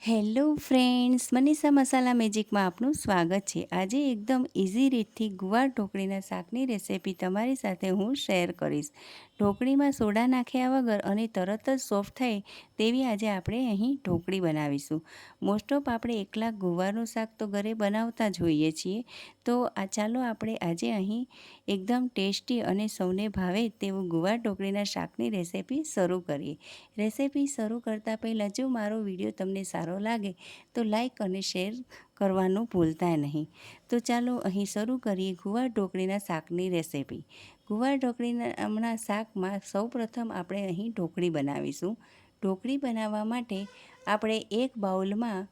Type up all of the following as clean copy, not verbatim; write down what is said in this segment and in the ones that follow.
Hello friends, Manisha મસાલા મેજિકમાં આપનું સ્વાગત છે। આજે એકદમ ઇઝી રીતથી ગુવાર ઢોકળીના શાકની રેસિપી તમારી સાથે હું શેર કરીશ। ઢોકળીમાં સોડા નાખ્યા વગર અને તરત જ સોફ્ટ થાય તેવી આજે આપણે અહીં ઢોકળી બનાવીશું। મોસ્ટ ઓફ આપણે એકલા ગુવારનું શાક તો ઘરે બનાવતા જ હોઈએ છીએ, તો ચાલો આપણે આજે અહીં એકદમ ટેસ્ટી અને સૌને ભાવે તેવું ગુવાર ઢોકળીના શાકની રેસિપી શરૂ કરીએ। રેસિપી શરૂ કરતાં પહેલાં જો મારો વિડીયો તમને સારો લાગે તો લાઈક અને શેર કરવાનું ભૂલતા નહીં। તો ચાલો અહીં શરૂ કરીએ ગુવાર ઢોકળીના શાકની રેસિપી। ગુવાર ઢોકળીના શાકમાં સૌપ્રથમ આપણે અહીં ઢોકળી બનાવીશું। ઢોકળી બનાવવા માટે આપણે એક બાઉલમાં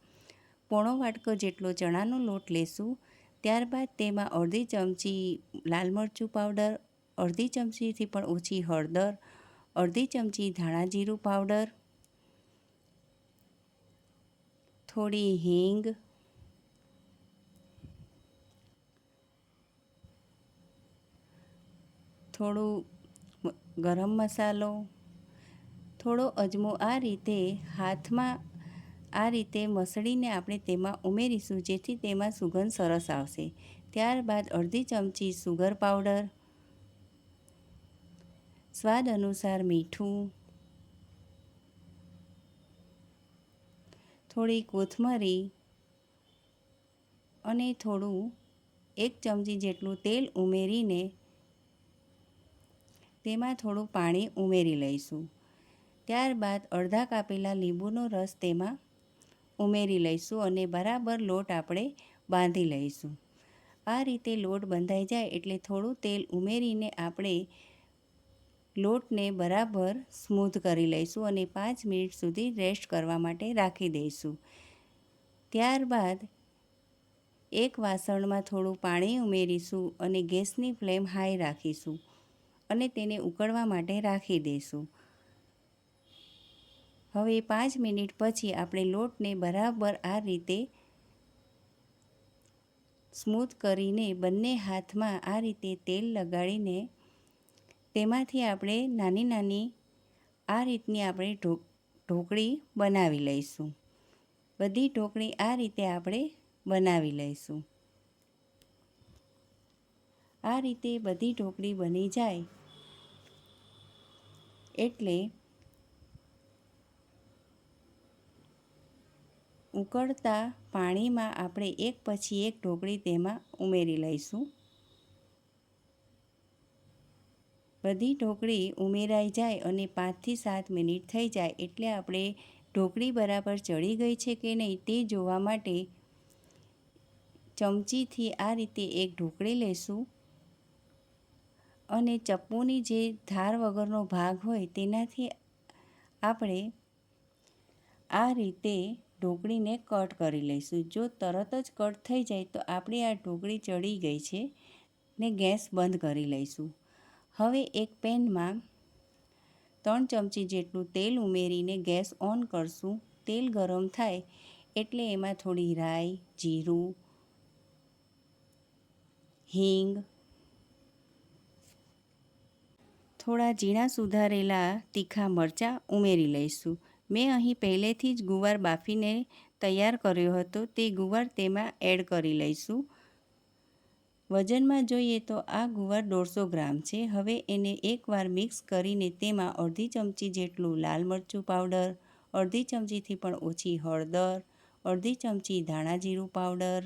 પોણો વાટકો જેટલો ચણાનો લોટ લેશું। ત્યારબાદ તેમાં અડધી ચમચી લાલ મરચું પાવડર, અડધી ચમચીથી પણ ઓછી હળદર, અડધી ચમચી ધાણા જીરું પાવડર, થોડી હિંગ, થોડું ગરમ મસાલો, થોડો અજમો આ રીતે હાથમાં આ રીતે મસળીને આપણે તેમાં ઉમેરીશું, જેથી તેમાં સુગંધ સરસ આવશે। ત્યારબાદ અડધી ચમચી સુગર પાવડર, સ્વાદ અનુસાર મીઠું, થોડી કોથમરી અને થોડું 1 ચમચી જેટલું તેલ ઉમેરીને તેમાં થોડું પાણી ઉમેરી લઈશું। ત્યારબાદ અડધા કાપેલા લીંબુનો રસ તેમાં ઉમેરી લઈશું અને બરાબર લોટ આપણે બાંધી લઈશું। આ રીતે લોટ બંધાઈ જાય એટલે થોડું તેલ ઉમેરીને આપણે લોટને બરાબર સ્મૂથ કરી લઈશું અને 5 મિનિટ સુધી રેસ્ટ કરવા માટે રાખી દઈશું। ત્યારબાદ એક વાસણમાં થોડું પાણી ઉમેરીશું અને ગેસની ફ્લેમ હાઈ રાખીશું અને તેને ઉકળવા માટે રાખી દઈશું। હવે 5 મિનિટ પછી આપણે લોટને બરાબર આ રીતે સ્મૂથ કરીને બંને હાથમાં આ રીતે તેલ લગાડીને તેમાંથી આપણે નાની નાની આ રીતની આપણે ઢોકળી બનાવી લઈશું। બધી ઢોકળી આ રીતે આપણે બનાવી લઈશું। આ રીતે બધી ઢોકળી બની જાય એટલે ઉકળતા પાણીમાં આપણે એક પછી એક ઢોકળી તેમાં ઉમેરી લઈશું। બધી ઢોકળી ઉમેરાઈ જાય અને 5 થી 7 મિનિટ થઈ જાય એટલે આપણે ઢોકળી બરાબર ચડી ગઈ છે કે નહીં તે જોવા માટે ચમચીથી આ રીતે એક ઢોકળી લેશું અને ચપ્પુની જે ધાર વગરનો ભાગ હોય તેનાથી આપણે આ રીતે ઢોકળીને કટ કરી લઈશું। જો તરત જ કટ થઈ જાય તો આપણી આ ઢોકળી ચડી ગઈ છે ને ગેસ બંધ કરી લઈશું। હવે એક પેનમાં 3 ચમચી જેટલું તેલ ઉમેરીને ગેસ ઓન કરશું। તેલ ગરમ થાય એટલે એમાં થોડી રાઈ, જીરું, હિંગ, થોડા ઝીણા સુધારેલા તીખા મરચાં ઉમેરી લઈશું। મેં અહીં પહેલેથી જ ગુવાર બાફીને તૈયાર કર્યો હતો, તે ગુવાર તેમાં એડ કરી લઈશું। વજનમાં જોઈએ તો આ ગુવાર 150 ગ્રામ છે। હવે એને એકવાર મિક્સ કરીને તેમાં અડધી ચમચી જેટલું લાલ મરચું પાવડર, અડધી ચમચીથી પણ ઓછી હળદર, અડધી ચમચી ધાણા જીરું પાવડર,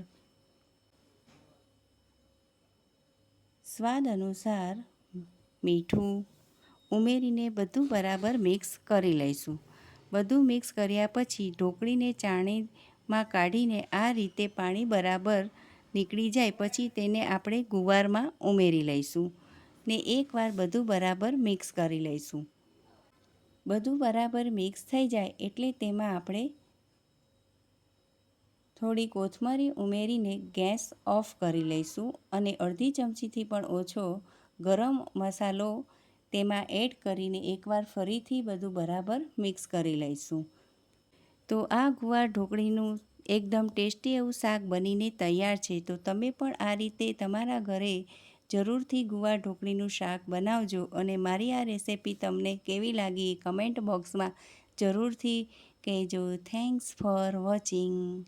સ્વાદ અનુસાર મીઠું ઉમેરીને બધું બરાબર મિક્સ કરી લઈશું। બધું મિક્સ કર્યા પછી ઢોકળીને ચાળણીમાં કાઢીને આ રીતે પાણી બરાબર નીકળી જાય પછી તેને આપણે ગુવારમાં ઉમેરી લઈશું ને એકવાર બધું બરાબર મિક્સ કરી લઈશું। બધું બરાબર મિક્સ થઈ જાય એટલે તેમાં આપણે થોડી કોથમરી ઉમેરીને ગેસ ઓફ કરી લઈશું અને અડધી ચમચીથી પણ ઓછો ગરમ મસાલો તેમાં એડ કરીને એકવાર ફરીથી બધું બરાબર મિક્સ કરી લઈશું। તો આ ગુવાર ઢોકળીનું એકદમ ટેસ્ટી એવું શાક બનીને તૈયાર છે। તો તમે પણ આ રીતે તમારા ઘરે જરૂરથી ગુવાર ઢોકળીનું શાક બનાવજો અને મારી આ રેસિપી તમને કેવી લાગી એ કમેન્ટ બોક્સમાં જરૂરથી કહેજો. Thanks for watching.